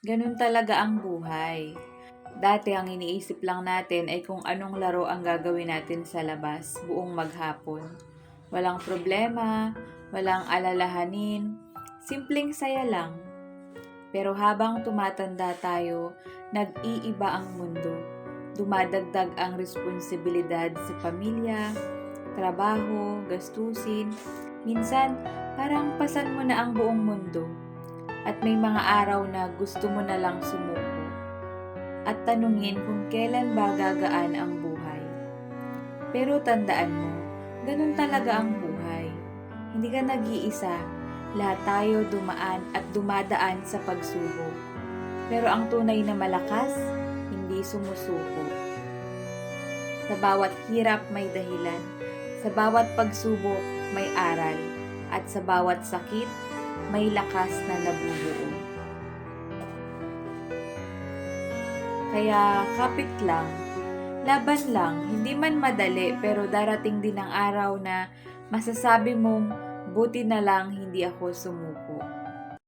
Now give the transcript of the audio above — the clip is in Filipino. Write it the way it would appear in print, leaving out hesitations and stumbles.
Ganun talaga ang buhay. Dati ang iniisip lang natin ay kung anong laro ang gagawin natin sa labas buong maghapon. Walang problema, walang alalahanin, simpleng saya lang. Pero habang tumatanda tayo, nag-iiba ang mundo. Dumadagdag ang responsibilidad sa pamilya, trabaho, gastusin. Minsan, parang pasan mo na ang buong mundo. At may mga araw na gusto mo na lang sumuko at tanungin kung kailan ba gagaan ang buhay. Pero tandaan mo, ganun talaga ang buhay. Hindi ka nag-iisa. Lahat tayo dumaan at dumadaan sa pagsubok. Pero ang tunay na malakas, hindi sumusuko. Sa bawat hirap may dahilan. Sa bawat pagsubok may aral. At sa bawat sakit, may lakas na nabubuo. Kaya kapit lang, laban lang, hindi man madali pero darating din ang araw na masasabi mong buti na lang hindi ako sumuko.